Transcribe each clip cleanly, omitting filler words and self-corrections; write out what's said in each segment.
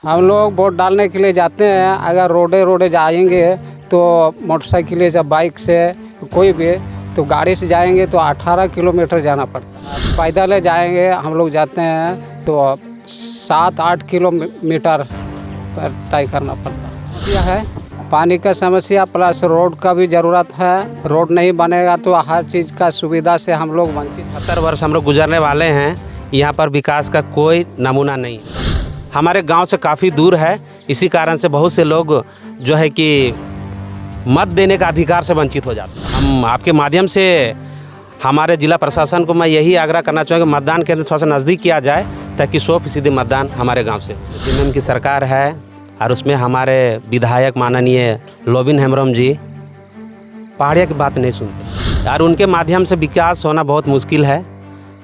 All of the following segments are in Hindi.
हम लोग वोट डालने के लिए जाते हैं। अगर रोडे जाएंगे तो मोटरसाइकिल से, बाइक से, कोई भी तो गाड़ी से जाएंगे तो 18 किलोमीटर जाना पड़ता है। पैदल जाएंगे हम लोग जाते हैं तो 7-8 किलोमीटर पर तय करना पड़ता है। यह है पानी का समस्या प्लस रोड का भी ज़रूरत है। रोड नहीं बनेगा तो हर चीज़ का सुविधा से हम लोग वंचित। 70 वर्ष हम लोग गुजरने वाले हैं, यहाँ पर विकास का कोई नमूना नहीं। हमारे गांव से काफ़ी दूर है, इसी कारण से बहुत से लोग जो है कि मत देने का अधिकार से वंचित हो जाते हैं। हम आपके माध्यम से हमारे जिला प्रशासन को मैं यही आग्रह करना चाहूँगा, मतदान केंद्र थोड़ा सा नज़दीक किया जाए ताकि 100% मतदान हमारे गांव से। जेएमएम की सरकार है और उसमें हमारे विधायक माननीय लोबिन हेम्ब्रम जी पहाड़िया की बात नहीं सुनते और उनके माध्यम से विकास होना बहुत मुश्किल है।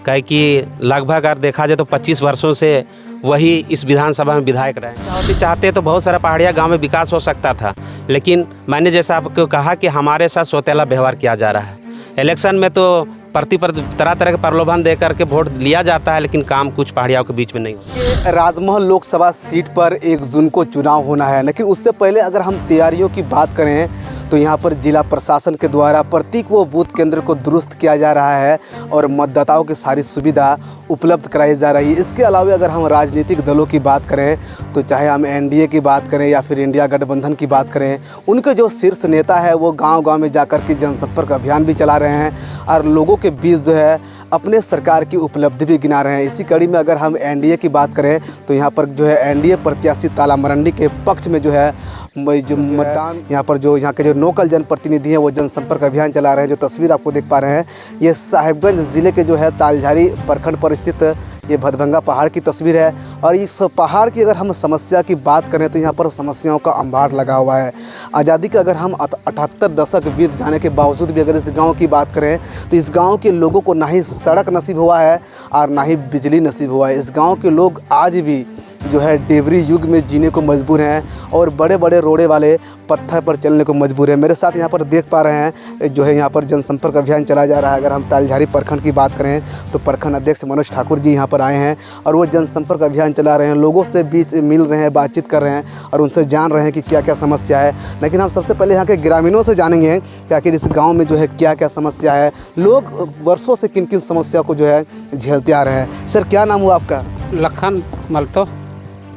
कहे कि लगभग अगर देखा जाए तो 25 वर्षों से वही इस विधानसभा में विधायक रहे। चाहते तो बहुत सारा पहाड़िया गांव में विकास हो सकता था, लेकिन मैंने जैसा आपको कहा कि हमारे साथ सौतेला व्यवहार किया जा रहा है। इलेक्शन में तो तरह तरह के प्रलोभन दे करके वोट लिया जाता है, लेकिन काम कुछ पहाड़ियों के बीच में नहीं होता। राजमहल लोकसभा सीट पर 1 जून को चुनाव होना है, लेकिन उससे पहले अगर हम तैयारियों की बात करें तो यहाँ पर जिला प्रशासन के द्वारा प्रत्येक वो बूथ केंद्र को दुरुस्त किया जा रहा है और मतदाताओं की सारी सुविधा उपलब्ध कराई जा रही है। इसके अलावा अगर हम राजनीतिक दलों की बात करें तो चाहे हम एनडीए की बात करें या फिर इंडिया गठबंधन की बात करें, उनके जो शीर्ष नेता है वो गांव-गांव में जाकर के जनसंपर्क अभियान भी चला रहे हैं और लोगों के बीच जो है अपने सरकार की उपलब्धि भी गिना रहे हैं। इसी कड़ी में अगर हम एनडीए की बात करें तो यहाँ पर जो है एनडीए प्रत्याशी ताला मरंडी के पक्ष में जो है जो मतदान यहाँ पर जो यहाँ के जो लोकल जनप्रतिनिधि हैं वो जनसंपर्क अभियान चला रहे हैं। जो तस्वीर आपको देख पा रहे हैं ये साहिबगंज ज़िले के जो है तालझारी प्रखंड पर स्थित ये भदभंगा पहाड़ की तस्वीर है। और इस पहाड़ की अगर हम समस्या की बात करें तो यहाँ पर समस्याओं का अंबार लगा हुआ है। आज़ादी के अगर हम 78 दशक बीत जाने के बावजूद भी अगर इस गांव की बात करें तो इस गांव के लोगों को ना ही सड़क नसीब हुआ है और ना ही बिजली नसीब हुआ है। इस गांव के लोग आज भी जो है डेबरी युग में जीने को मजबूर हैं और बड़े बड़े रोड़े वाले पत्थर पर चलने को मजबूर हैं। मेरे साथ यहाँ पर देख पा रहे हैं जो है यहाँ पर जनसंपर्क अभियान चलाया जा रहा है। अगर हम तालझारी प्रखंड की बात करें तो प्रखंड अध्यक्ष मनोज ठाकुर जी यहाँ पर आए हैं और वो जनसंपर्क अभियान चला रहे हैं, लोगों से बीच मिल रहे हैं, बातचीत कर रहे हैं और उनसे जान रहे हैं कि क्या क्या समस्या है। लेकिन हम सबसे पहले यहाँ के ग्रामीणों से जानेंगे कि आखिर इस गाँव में जो है क्या क्या समस्या है, लोग वर्षों से किन किन समस्या को जो है झेलते आ रहे हैं। सर क्या नाम हुआ आपका? लखन मलतो।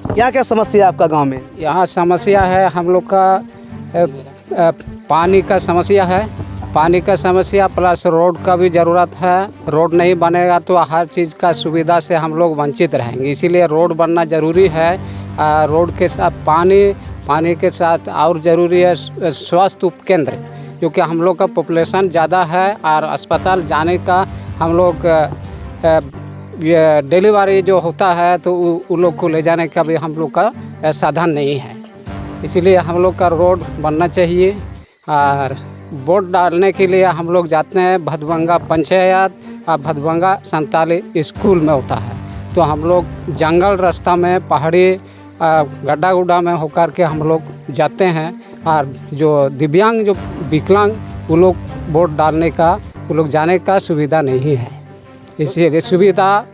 क्या क्या समस्या है आपका गांव में? यहाँ समस्या है हम लोग का पानी का समस्या है, पानी का समस्या प्लस रोड का भी ज़रूरत है। रोड नहीं बनेगा तो हर चीज़ का सुविधा से हम लोग वंचित रहेंगे, इसीलिए रोड बनना ज़रूरी है। रोड के साथ पानी के साथ और ज़रूरी है स्वास्थ्य उपकेंद्र, क्योंकि हम लोग का पॉपुलेशन ज़्यादा है और अस्पताल जाने का हम लोग ये डिलीवरी जो होता है तो उन लोग को ले जाने का भी हम लोग का साधन नहीं है। इसीलिए हम लोग का रोड बनना चाहिए। और वोट डालने के लिए हम लोग जाते हैं भदभंगा पंचायत और भदभंगा संताली स्कूल में होता है, तो हम लोग जंगल रास्ता में पहाड़ी गड्ढा गुड्ढा में होकर के हम लोग जाते हैं। और जो दिव्यांग जो विकलांग वो लोग वोट डालने का वो लोग जाने का सुविधा नहीं है, इसलिए सुविधा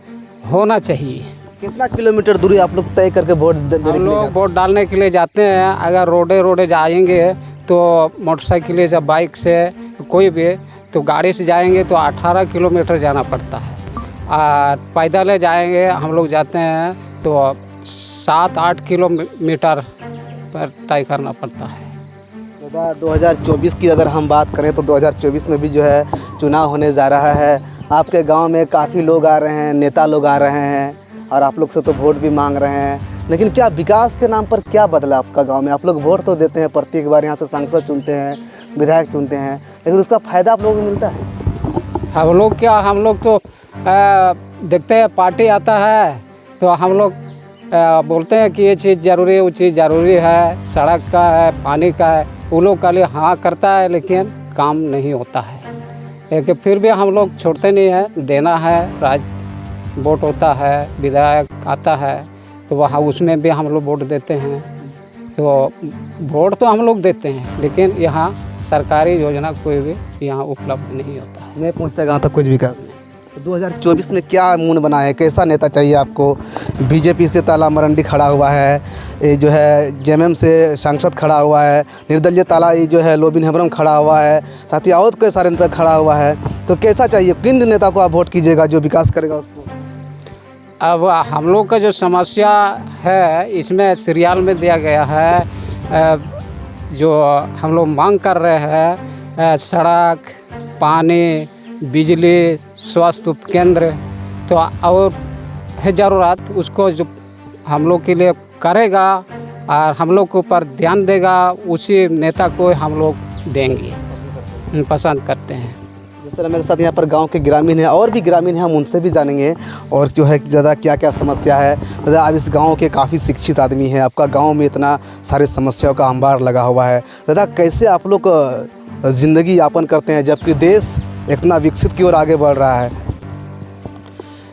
होना चाहिए। कितना किलोमीटर दूरी आप लोग तय करके वोट देने हम लोग वोट डालने के लिए जाते हैं। अगर रोडे जाएंगे तो मोटरसाइकिल से, बाइक से, कोई भी तो गाड़ी से जाएंगे तो 18 किलोमीटर जाना पड़ता है। और पैदल जाएंगे हम लोग जाते हैं तो 7-8 किलोमीटर पर तय करना पड़ता है। 2024 की अगर हम बात करें तो 2024 में भी जो है चुनाव होने जा रहा है। आपके गांव में काफ़ी लोग आ रहे हैं, नेता लोग आ रहे हैं और आप लोग से तो वोट भी मांग रहे हैं, लेकिन क्या विकास के नाम पर क्या बदला आपका गांव में? आप लोग वोट तो देते हैं, प्रत्येक बार यहाँ से सांसद चुनते हैं, विधायक चुनते हैं, लेकिन उसका फ़ायदा आप लोगों को मिलता है? हम लोग तो देखते हैं पार्टी आता है तो हम लोग बोलते हैं कि ये चीज़ ज़रूरी है, वो चीज़ ज़रूरी है, सड़क का है, पानी का है, वो लोग के लिए हाँ करता है लेकिन काम नहीं होता है। लेकिन फिर भी हम लोग छोड़ते नहीं हैं, देना है। वोट होता है, विधायक आता है तो वहाँ उसमें भी हम लोग वोट देते हैं। तो वोट तो हम लोग देते हैं लेकिन यहाँ सरकारी योजना कोई भी यहाँ उपलब्ध नहीं होता है, नहीं पहुँचता गाँव तक कुछ विकास। 2024 में क्या मूड बना है, कैसा नेता चाहिए आपको? बीजेपी से ताला मरंडी खड़ा हुआ है, ये जो है जेएमएम से सांसद खड़ा हुआ है, निर्दलीय ताला ये जो है लोबिन हेम्ब्रम खड़ा हुआ है, साथ ही और कई सारे नेता खड़ा हुआ है। तो कैसा चाहिए, किन नेता को आप वोट कीजिएगा जो विकास करेगा उसको? अब हम लोग का जो समस्या है इसमें सीरियल में दिया गया है, जो हम लोग मांग कर रहे हैं सड़क, पानी, बिजली, स्वास्थ्य उपकेंद्र, तो और है ज़रूरत उसको जो हम लोग के लिए करेगा और हम लोग के ऊपर ध्यान देगा, उसी नेता को हम लोग देंगे, पसंद करते हैं। जिस तरह मेरे साथ यहाँ पर गांव के ग्रामीण हैं और भी ग्रामीण हैं, हम उनसे भी जानेंगे और जो है ज़्यादा क्या क्या समस्या है। दादा, आप इस गांव के काफ़ी शिक्षित आदमी हैं, आपका गांव में इतना सारे समस्याओं का अंबार लगा हुआ है। दादा, कैसे आप लोग ज़िंदगी यापन करते हैं जबकि देश इतना विकसित की ओर आगे बढ़ रहा है?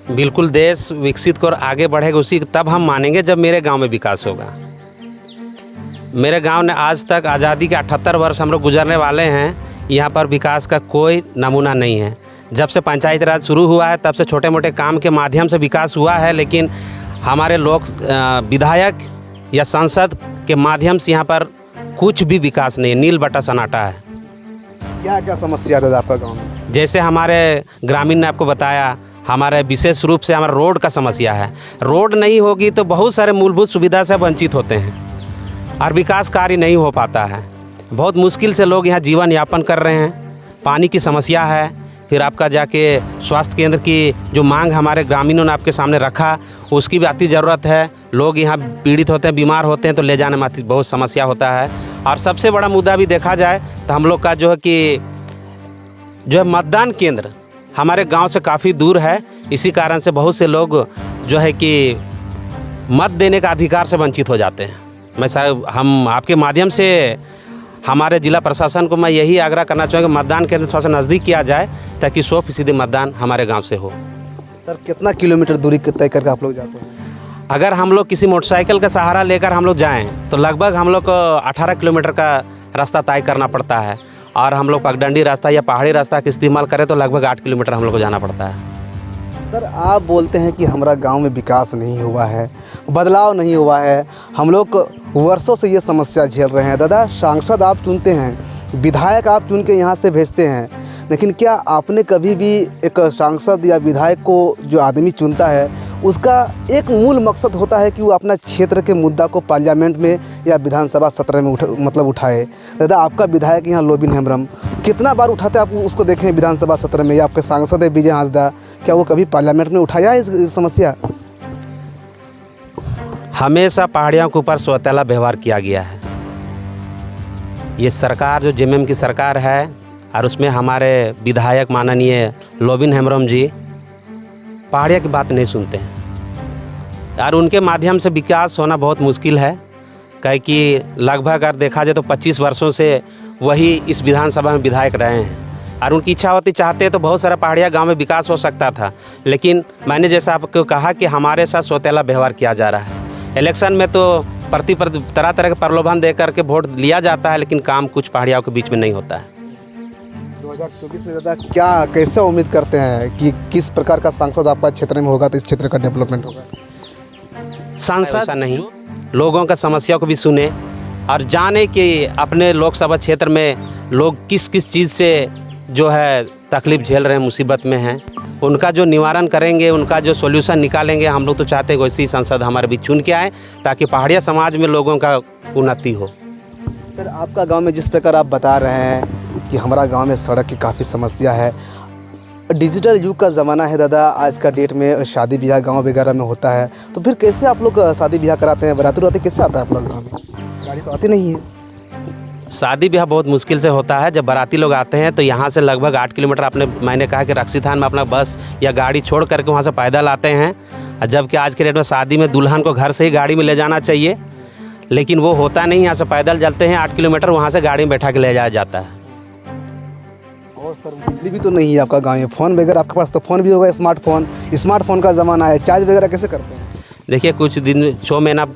बिल्कुल, देश विकसित की ओर आगे बढ़ेगा उसी तब हम मानेंगे जब मेरे गांव में विकास होगा। मेरे गांव ने आज तक आज़ादी के 78 वर्ष हम लोग गुजरने वाले हैं, यहाँ पर विकास का कोई नमूना नहीं है। जब से पंचायत राज शुरू हुआ है तब से छोटे मोटे काम के माध्यम से विकास हुआ है, लेकिन हमारे लोग विधायक या सांसद के माध्यम से यहाँ पर कुछ भी विकास नहीं है, नील बटा सन्नाटा है। क्या क्या समस्या है दादा आपका गाँव में? जैसे हमारे ग्रामीण ने आपको बताया, हमारे विशेष रूप से हमारा रोड का समस्या है। रोड नहीं होगी तो बहुत सारे मूलभूत सुविधा से वंचित होते हैं और विकास कार्य नहीं हो पाता है। बहुत मुश्किल से लोग यहाँ जीवन यापन कर रहे हैं। पानी की समस्या है, फिर आपका जाके स्वास्थ्य केंद्र की जो मांग हमारे ग्रामीणों ने आपके सामने रखा, उसकी भी अति ज़रूरत है। लोग यहाँ पीड़ित होते हैं, बीमार होते हैं, तो ले जाने में बहुत समस्या होता है। और सबसे बड़ा मुद्दा भी देखा जाए तो हम लोग का जो है कि जो है मतदान केंद्र हमारे गांव से काफ़ी दूर है। इसी कारण से बहुत से लोग जो है कि मत देने का अधिकार से वंचित हो जाते हैं। हम आपके माध्यम से हमारे जिला प्रशासन को मैं यही आग्रह करना चाहूँगा, मतदान केंद्र थोड़ा सा नज़दीक किया जाए ताकि 100% मतदान हमारे गांव से हो। सर, कितना किलोमीटर दूरी तय करके आप लोग जाते हैं? अगर हम लोग किसी मोटरसाइकिल का सहारा लेकर हम लोग जाएँ तो लगभग हम लोग को 18 किलोमीटर का रास्ता तय करना पड़ता है, और हम लोग पगडंडी रास्ता या पहाड़ी रास्ता का इस्तेमाल करें तो लगभग 8 किलोमीटर हम लोग को जाना पड़ता है। सर, आप बोलते हैं कि हमारा गांव में विकास नहीं हुआ है, बदलाव नहीं हुआ है, हम लोग वर्षों से ये समस्या झेल रहे हैं। दादा, सांसद आप चुनते हैं, विधायक आप चुन के यहाँ से भेजते हैं, लेकिन क्या आपने कभी भी एक सांसद या विधायक को जो आदमी चुनता है उसका एक मूल मकसद होता है कि वो अपना क्षेत्र के मुद्दा को पार्लियामेंट में या विधानसभा सत्र में उठाए? दादा, आपका विधायक यहाँ लोबिन हेम्ब्रम कितना बार उठाते हैं, आप उसको देखें विधानसभा सत्र में, या आपके सांसद है विजय हांसदा, क्या वो कभी पार्लियामेंट में उठाया है इस समस्या? हमेशा पहाड़ियों के ऊपर सौतेला व्यवहार किया गया है। ये सरकार जो जेएमएम की सरकार है और उसमें हमारे विधायक माननीय लोबिन हेम्ब्रम जी पहाड़िया की बात नहीं सुनते हैं, और उनके माध्यम से विकास होना बहुत मुश्किल है। कहे कि लगभग अगर देखा जाए तो 25 वर्षों से वही इस विधानसभा में विधायक रहे हैं, और उनकी इच्छा होती, चाहते तो बहुत सारा पहाड़िया गांव में विकास हो सकता था, लेकिन मैंने जैसा आपको कहा कि हमारे साथ सौतेला व्यवहार किया जा रहा है। इलेक्शन में तो तरह तरह के प्रलोभन दे करके वोट लिया जाता है, लेकिन काम कुछ पहाड़ियों के बीच में नहीं होता है। 2024 में दादा क्या कैसे उम्मीद करते हैं कि किस प्रकार का सांसद आपका क्षेत्र में होगा तो इस क्षेत्र का डेवलपमेंट होगा? सांसद ऐसा नहीं, लोगों का समस्या को भी सुने और जाने कि अपने लोकसभा क्षेत्र में लोग किस किस चीज़ से जो है तकलीफ़ झेल रहे हैं, मुसीबत में हैं, उनका जो निवारण करेंगे, उनका जो सॉल्यूशन निकालेंगे। हम लोग तो चाहते हैं वैसे ही सांसद हमारे बीच चुन के आए ताकि पहाड़िया समाज में लोगों का उन्नति हो। सर, आपका गांव में जिस प्रकार आप बता रहे हैं कि हमारा गांव में सड़क की काफ़ी समस्या है, डिजिटल युग का ज़माना है दादा, आज का डेट में शादी ब्याह गांव वगैरह में होता है, तो फिर कैसे आप लोग शादी ब्याह कराते हैं? बराती उराती कैसे आता है आप लोग गाँव में? गाड़ी तो आती नहीं है। शादी ब्याह बहुत मुश्किल से होता है। जब बाराती लोग आते हैं तो यहाँ से लगभग 8 किलोमीटर मैंने कहा कि रक्सी थान में अपना बस या गाड़ी छोड़ करके वहाँ से पैदल आते हैं, जबकि आज के डेट में शादी में दुल्हन को घर से ही गाड़ी में ले जाना चाहिए, लेकिन वो होता नहीं। यहाँ से पैदल चलते हैं 8 किलोमीटर, वहाँ से गाड़ी में बैठा के ले जाया जाता है। और सर, बिजली भी तो नहीं है आपका गाँव में, फ़ोन वगैरह आपके पास तो फ़ोन भी होगा, स्मार्टफोन का ज़माना है, चार्ज वगैरह कैसे करते हैं? देखिए, कुछ दिन 6 महीना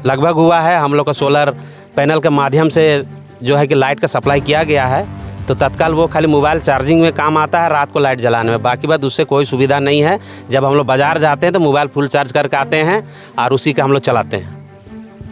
लगभग हुआ है, हम लोग का सोलर पैनल के माध्यम से जो है कि लाइट का सप्लाई किया गया है, तो तत्काल वो खाली मोबाइल चार्जिंग में काम आता है, रात को लाइट जलाने में, बाकी बात उससे कोई सुविधा नहीं है। जब हम लोग बाज़ार जाते हैं तो मोबाइल फुल चार्ज करके आते हैं और उसी का हम लोग चलाते हैं।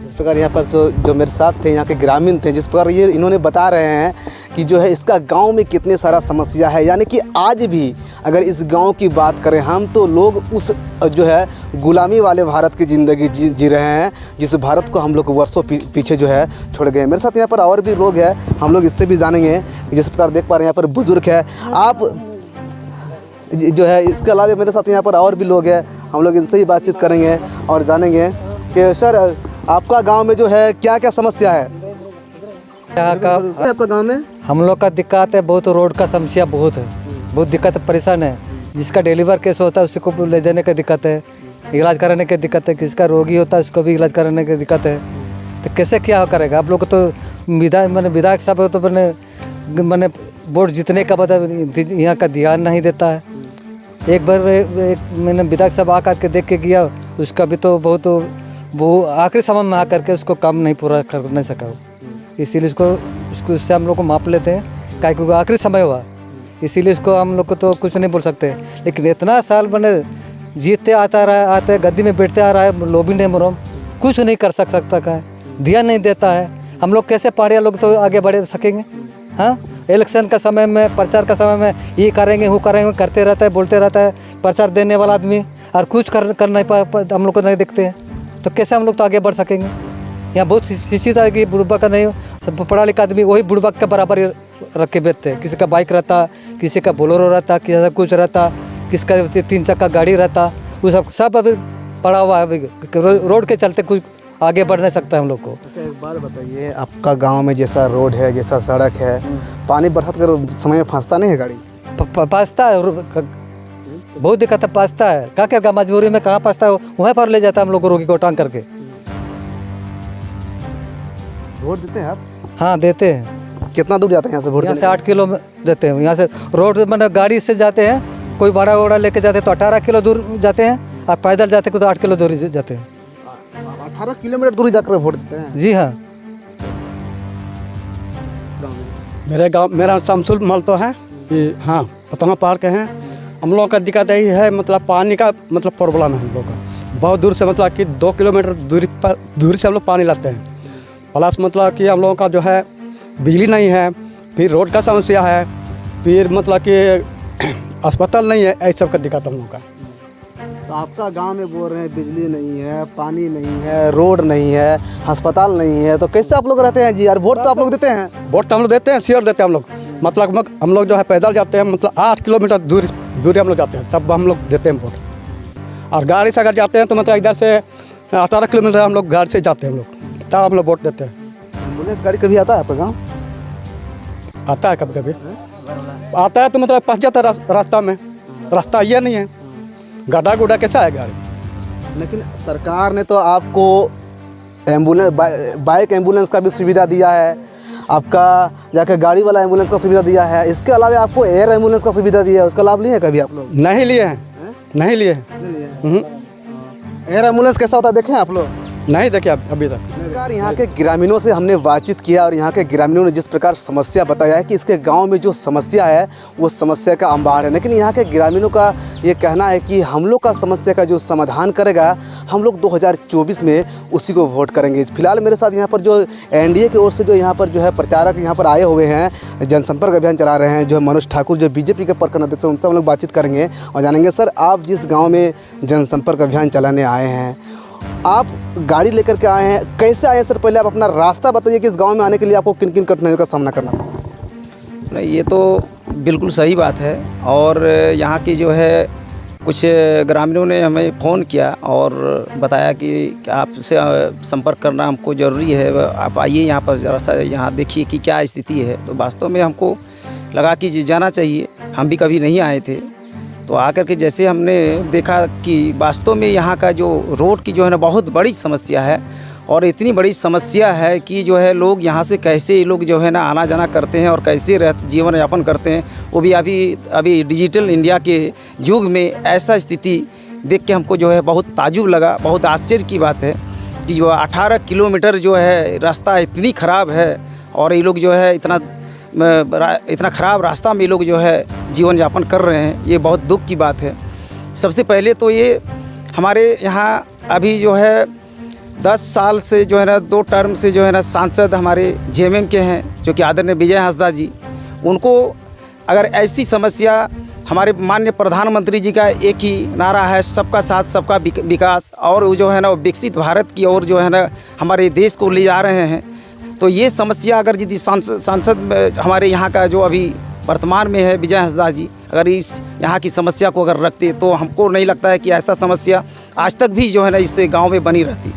इस प्रकार यहाँ पर जो मेरे साथ थे यहाँ के ग्रामीण थे, जिस प्रकार ये इन्होंने बता रहे हैं कि जो है इसका गांव में कितने सारा समस्या है, यानी कि आज भी अगर इस गांव की बात करें हम तो लोग उस जो है गुलामी वाले भारत की ज़िंदगी जी रहे हैं, जिस भारत को हम लोग वर्षों पीछे जो है छोड़ गए। मेरे साथ यहाँ पर और भी लोग हैं, हम लोग इससे भी जानेंगे। जिस प्रकार देख पा रहे हैं यहाँ पर बुज़ुर्ग है, आप जो है इसके अलावा मेरे साथ यहाँ पर और भी लोग हैं, हम लोग इनसे ही बातचीत करेंगे और जानेंगे कि सर आपका गांव में जो है क्या क्या समस्या है। यहाँ का आपका गांव में हम लोग का दिक्कत है बहुत, रोड का समस्या बहुत है, बहुत दिक्कत परेशान है। जिसका डिलीवर केस होता है उसको ले जाने की दिक्कत है, इलाज कराने की दिक्कत है, किसका रोगी होता है उसको भी इलाज कराने की दिक्कत है। तो कैसे क्या करेगा आप लोग? तो विधायक साहब तो मैंने वोट जीतने का बाद यहाँ का ध्यान नहीं देता है। एक बार मैंने विधायक साहब आकर के देख के गया, उसका भी तो बहुत वो आखिरी समय में आकर के उसको काम नहीं पूरा कर नहीं सका, इसीलिए उसको उससे हम लोग को माप लेते हैं, क्या क्योंकि आखिरी समय हुआ, इसीलिए उसको हम लोग को तो कुछ नहीं बोल सकते। लेकिन इतना साल मैंने जीतते आते गद्दी में बैठते आ रहा है, लोभी नहीं मुरम कुछ नहीं कर सकता का है, ध्यान नहीं देता है। हम लोग कैसे पहाड़िया लोग तो आगे बढ़ सकेंगे? हाँ, इलेक्शन का समय में, प्रचार का समय में ये करेंगे वो करेंगे करते रहता है, बोलते रहता है प्रचार देने वाला आदमी, और कुछ कर नहीं हम लोग को नहीं देखते हैं, तो कैसे हम लोग तो आगे बढ़ सकेंगे? यहाँ बहुत इसी तरह की बुढ़बा का नहीं हो, सब पढ़ा लिखा आदमी वही बुढ़बा के बराबर ही रख के बैठते हैं। किसी का बाइक रहता, किसी का बोलेरो रहता, किसी का कुछ रहता, किसी का 3 चक्का गाड़ी रहता, वो सब अभी पड़ा हुआ है। रोड के चलते कुछ आगे बढ़ नहीं सकता हम लोग को। अच्छा एक बात बताइए, आपका गांव में जैसा रोड है, जैसा सड़क है, पानी बरसात के समय में फंसता नहीं है गाड़ी? फंसता है, बहुत दिक्कत है, फंसता है। क्या करेगा, मजबूरी में कहाँ फंसता है, वहीं पर ले जाता है हम लोग को रोगी को टांग करके। वोट देते हैं आप? हाँ देते हैं। कितना दूर जाते हैं यहाँ से वोट? यहाँ से 8 किलो में देते हैं। यहाँ से रोड मतलब गाड़ी से जाते हैं, कोई भाड़ा वोड़ा लेके जाते हैं तो 18 किलो दूर जाते हैं, और पैदल जाते हैं तो 8 किलो दूर जाते हैं। 18 किलोमीटर दूरी जाकर वोट देते हैं? जी हाँ। मेरा शमसुल महल तो है कि हाँ पतंगा पहाड़ के हैं। हम लोग का दिक्कत यही है, मतलब पानी का मतलब प्रॉब्लम है हम लोग का। बहुत दूर से मतलब कि 2 किलोमीटर दूरी से हम लोग पानी लाते हैं। प्लस मतलब कि हम लोगों का जो है बिजली नहीं है, फिर रोड का समस्या है, फिर मतलब कि अस्पताल नहीं है, ऐसा सब का दिक्कत हम लोग का। तो आपका गांव में बोल रहे हैं बिजली नहीं है, पानी नहीं है, रोड नहीं है, अस्पताल नहीं है, तो कैसे आप लोग रहते हैं जी? यार वोट तो आप लोग देते हैं? वोट तो हम लोग देते हैं, श्योर देते हैं हम लोग। मतलब हम लोग जो है पैदल जाते हैं, मतलब 8 किलोमीटर दूरी हम लोग जाते हैं, तब हम लोग देते हैं वोट। और गाड़ी से अगर जाते हैं तो मतलब इधर से 18 किलोमीटर हम लोग घर से जाते हैं हम लोग, तब हम लोग वोट देते हैं। एम्बुलेंस गाड़ी कभी आता है आपका गाँव? आता है कभी कभी आता है, तो मतलब फंस जाता है रास्ता में, रास्ता ये नहीं है, गड्ढा गुड्ढा कैसा है गाड़ी। लेकिन सरकार ने तो आपको एम्बुलेंस बाइक एम्बुलेंस का भी सुविधा दिया है, आपका जाकर गाड़ी वाला एम्बुलेंस का सुविधा दिया है, इसके अलावा आपको एयर एम्बुलेंस का सुविधा दिया है, उसका लाभ लिए हैं कभी आप लोग? नहीं लिए हैं, नहीं लिए हैं। एयर एम्बुलेंस कैसा होता है देखें आप लोग? नहीं देखे अभी तक। सरकार यहाँ के ग्रामीणों से हमने बातचीत किया और यहाँ के ग्रामीणों ने जिस प्रकार समस्या बताया है कि इसके गांव में जो समस्या है वो समस्या का अंबार है, लेकिन यहाँ के ग्रामीणों का ये कहना है कि हम लोग का समस्या का जो समाधान करेगा हम लोग 2024 में उसी को वोट करेंगे। फिलहाल मेरे साथ यहाँ पर जो एनडीए की ओर से जो यहाँ पर जो है प्रचारक यहाँ पर आए हुए हैं, जनसंपर्क अभियान चला रहे हैं, जो है मनोज ठाकुर जो बीजेपी के प्रखंड अध्यक्ष हैं, उनसे हम लोग बातचीत करेंगे और जानेंगे सर आप जिस गाँव में जनसंपर्क अभियान चलाने आए हैं, आप गाड़ी लेकर के आए हैं, कैसे आए हैं सर? पहले आप अपना रास्ता बताइए कि इस गांव में आने के लिए आपको किन किन कठिनाइयों का सामना करना पड़ा। नहीं, ये तो बिल्कुल सही बात है। और यहाँ की जो है कुछ ग्रामीणों ने हमें फ़ोन किया और बताया कि आपसे संपर्क करना हमको ज़रूरी है, आप आइए यहाँ पर ज़रा सा यहाँ देखिए कि क्या स्थिति है। तो वास्तव में हमको लगा कि जाना चाहिए, हम भी कभी नहीं आए थे। तो आकर के जैसे हमने देखा कि वास्तव में यहाँ का जो रोड की जो है ना बहुत बड़ी समस्या है, और इतनी बड़ी समस्या है कि जो है लोग यहाँ से कैसे लोग जो है ना आना जाना करते हैं और कैसे जीवन यापन करते हैं, वो भी अभी डिजिटल इंडिया के युग में ऐसा स्थिति देख के हमको जो है बहुत ताजुब लगा। बहुत आश्चर्य की बात है कि जो 18 किलोमीटर जो है रास्ता इतनी ख़राब है और ये लोग जो है इतना इतना ख़राब रास्ता में ये लोग जो है जीवन यापन कर रहे हैं, ये बहुत दुख की बात है। सबसे पहले तो ये हमारे यहाँ अभी जो है 10 साल से जो है ना 2 टर्म से जो है ना सांसद हमारे जेएमएम के हैं, जो कि आदरणीय विजय हांसदा जी, उनको अगर ऐसी समस्या, हमारे माननीय प्रधानमंत्री जी का एक ही नारा है, सबका साथ सबका विकास, और वो जो है ना विकसित भारत की ओर जो है ना हमारे देश को ले जा रहे हैं। तो ये समस्या अगर यदि सांसद हमारे यहाँ का जो अभी वर्तमान में है विजय हांसदा जी, अगर इस यहाँ की समस्या को अगर रखते तो हमको नहीं लगता है कि ऐसा समस्या आज तक भी जो है ना इस गांव में बनी रहती।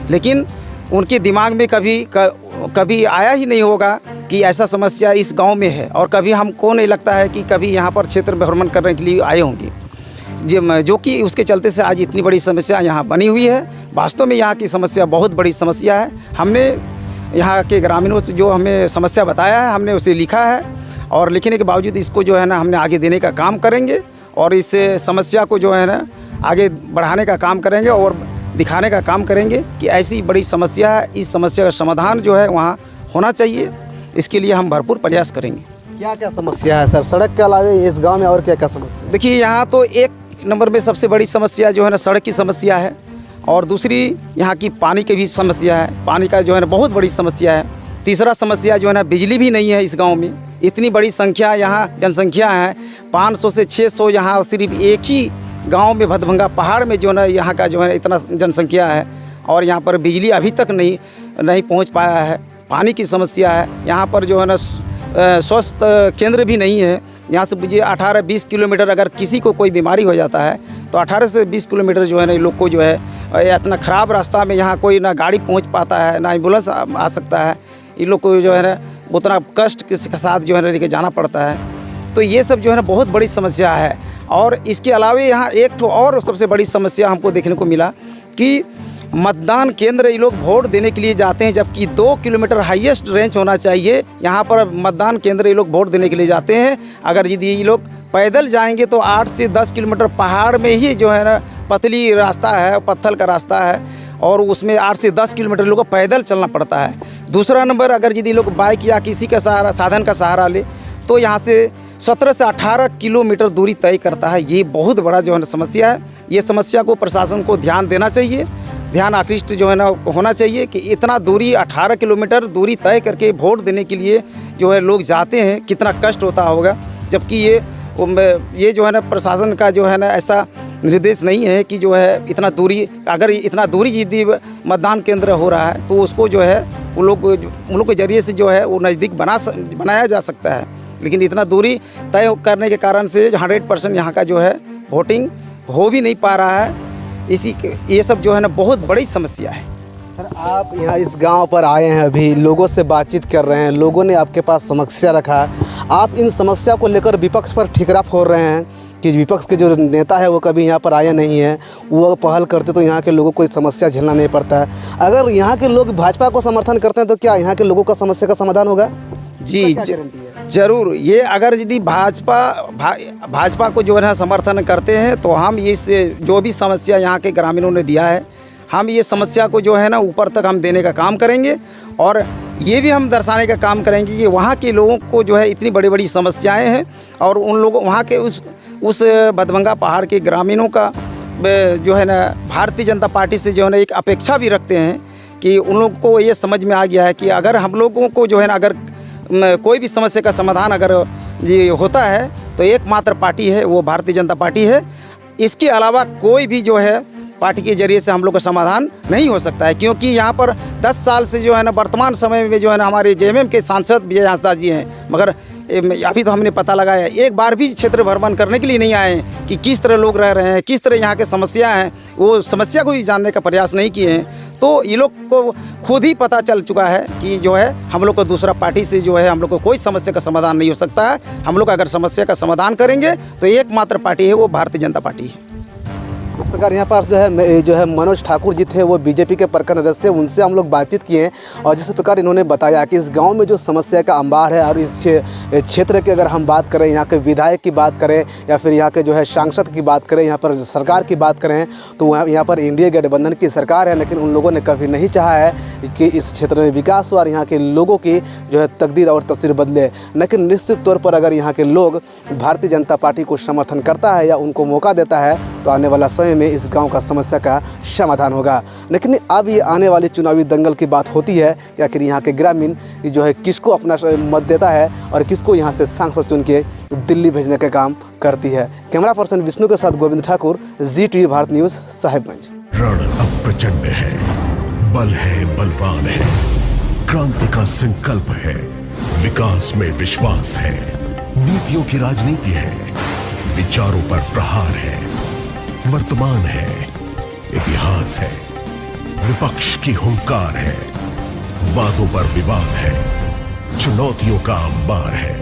लेकिन उनके दिमाग में कभी आया ही नहीं होगा कि ऐसा समस्या इस गांव में है, और कभी हमको नहीं लगता है कि कभी यहाँ पर क्षेत्र भ्रमण करने के लिए आए होंगे, जो कि उसके चलते से आज इतनी बड़ी समस्या यहाँ बनी हुई है। वास्तव में यहाँ की समस्या बहुत बड़ी समस्या है। हमने यहाँ के ग्रामीणों से जो हमें समस्या बताया है, हमने उसे लिखा है, और लिखने के बावजूद इसको जो है ना हमने आगे देने का काम करेंगे, और इस समस्या को जो है ना आगे बढ़ाने का काम करेंगे और दिखाने का काम करेंगे कि ऐसी बड़ी समस्या है, इस समस्या का समाधान जो है वहाँ होना चाहिए। इसके लिए हम भरपूर प्रयास करेंगे। क्या क्या समस्या है सर, सड़क के अलावा इस गांव में और क्या क्या समस्या है? देखिए, यहाँ तो एक नंबर में सबसे बड़ी समस्या जो है ना सड़क की समस्या है, और दूसरी यहाँ की पानी की भी समस्या है। पानी का जो है ना बहुत बड़ी समस्या है। तीसरा समस्या जो है ना बिजली भी नहीं है इस गांव में। इतनी बड़ी संख्या यहाँ जनसंख्या है, 500 से 600 यहाँ सिर्फ एक ही गांव में भदभंगा पहाड़ में जो है ना यहाँ का जो है इतना जनसंख्या है, और यहाँ पर बिजली अभी तक नहीं पहुँच पाया है। पानी की समस्या है। यहाँ पर जो है ना स्वास्थ्य केंद्र भी नहीं है। यहाँ से मुझे 18-20 किलोमीटर अगर किसी को कोई बीमारी हो जाता है तो 18 से 20 किलोमीटर जो है ना लोग को जो है इतना ख़राब रास्ता में यहाँ कोई ना गाड़ी पहुँच पाता है, ना एम्बुलेंस आ सकता है। इन लोग को जो है ना उतना कष्ट के साथ जो है ना लेके जाना पड़ता है। तो ये सब जो है ना बहुत बड़ी समस्या है। और इसके अलावा यहाँ एक तो और सबसे बड़ी समस्या हमको देखने को मिला कि मतदान केंद्र ये लोग वोट देने के लिए जाते हैं, जबकि 2 किलोमीटर हाईएस्ट रेंज होना चाहिए। यहाँ पर मतदान केंद्र ये लोग वोट देने के लिए जाते हैं। अगर यदि ये लोग पैदल जाएंगे तो 8 से 10 किलोमीटर पहाड़ में ही जो है ना पतली रास्ता है, पत्थर का रास्ता है, और उसमें 8 से 10 किलोमीटर लोगों को पैदल चलना पड़ता है। दूसरा नंबर, अगर यदि लोग बाइक या किसी का साधन का सहारा ले तो यहाँ से 17 से 18 किलोमीटर दूरी तय करता है। ये बहुत बड़ा जो है ना समस्या है। ये समस्या को प्रशासन को ध्यान देना चाहिए, ध्यान आकृष्ट जो है ना होना चाहिए कि इतना दूरी 18 किलोमीटर दूरी तय करके वोट देने के लिए जो है लोग जाते हैं, कितना कष्ट होता होगा। जबकि ये जो है ना प्रशासन का जो है ना ऐसा निर्देश नहीं है कि जो है इतना दूरी, अगर इतना दूरी यदि मतदान केंद्र हो रहा है तो उसको जो है उन लोग के जरिए से जो है वो नज़दीक बनाया जा सकता है। लेकिन इतना दूरी तय करने के कारण से 100% यहाँ का जो है वोटिंग हो भी नहीं पा रहा है। ये सब जो है ना बहुत बड़ी समस्या है। सर, आप यहाँ इस गांव पर आए हैं, अभी लोगों से बातचीत कर रहे हैं, लोगों ने आपके पास समस्या रखा। आप इन समस्या को लेकर विपक्ष पर ठिकरा फोड़ रहे हैं कि विपक्ष के जो नेता है वो कभी यहाँ पर आए नहीं है, वो पहल करते तो यहाँ के लोगों को समस्या झेलना नहीं पड़ता है। अगर यहाँ के लोग भाजपा को समर्थन करते हैं तो क्या यहाँ के लोगों का समस्या का समाधान होगा? जी जरूर। ये अगर यदि भाजपा को जो है समर्थन करते हैं तो हम इस जो भी समस्या यहाँ के ग्रामीणों ने दिया है, हम ये समस्या को जो है ना ऊपर तक हम देने का काम करेंगे। और ये भी हम दर्शाने का काम करेंगे कि वहाँ के लोगों को जो है इतनी बड़ी बड़ी समस्याएं हैं, और उन लोगों वहाँ के उस भदभंगा पहाड़ के ग्रामीणों का जो है ना भारतीय जनता पार्टी से जो है ना एक अपेक्षा भी रखते हैं कि उन लोगों को ये समझ में आ गया है कि अगर हम लोगों को जो है ना अगर कोई भी समस्या का समाधान अगर ये होता है तो एकमात्र पार्टी है वो भारतीय जनता पार्टी है। इसके अलावा कोई भी जो है पार्टी के जरिए से हम लोग का समाधान नहीं हो सकता है, क्योंकि यहाँ पर 10 साल से जो है ना वर्तमान समय में जो है ना हमारे जेएमएम के सांसद विजय हांसदा जी हैं, मगर अभी तो हमने पता लगाया एक बार भी क्षेत्र भ्रमण करने के लिए नहीं आए हैं कि किस तरह लोग रह रहे हैं, किस तरह यहाँ के समस्या हैं, वो समस्या को भी जानने का प्रयास नहीं किए हैं। तो ये लोग को खुद ही पता चल चुका है कि जो है हम लोग को दूसरा पार्टी से जो है हम लोग को कोई समस्या का समाधान नहीं हो सकता है। हम लोग अगर समस्या का समाधान करेंगे तो एकमात्र पार्टी है वो भारतीय जनता पार्टी है। प्रकार यहाँ पर जो है मनोज ठाकुर जी थे, वो बीजेपी के प्रखंड अध्यक्ष थे, उनसे हम लोग बातचीत किए हैं और जिस प्रकार इन्होंने बताया कि इस गांव में जो समस्या का अंबार है और इस क्षेत्र की अगर हम बात करें, यहाँ के विधायक की बात करें या फिर यहाँ के जो है सांसद की बात करें, यहाँ पर सरकार की बात करें तो यहाँ पर इंडिया गठबंधन की सरकार है, लेकिन उन लोगों ने कभी नहीं चाहा है कि इस क्षेत्र में विकास हो और यहाँ के लोगों की जो है तकदीर और तस्वीर बदले। लेकिन निश्चित तौर पर अगर यहाँ के लोग भारतीय जनता पार्टी को समर्थन करता है या उनको मौका देता है तो आने वाला समय में इस गांव का समस्या का समाधान होगा। लेकिन अब ये आने वाली चुनावी दंगल की बात होती है कि आखिर यहाँ के ग्रामीण जो है किसको अपना मत देता है और किसको यहाँ से सांसद चुन के दिल्ली भेजने का काम करती है। कैमरा पर्सन विष्णु के साथ गोविंद ठाकुर, ZTV भारत न्यूज़, साहिबगंज। रण अब प्रचंड है, बल है, बलवान है, क्रांति का संकल्प है, विकास में विश्वास है, नीतियों की राजनीति है, विचारों पर प्रहार है, वर्तमान है, इतिहास है, विपक्ष की हुंकार है, वादों पर विवाद है, चुनौतियों का अंबार है,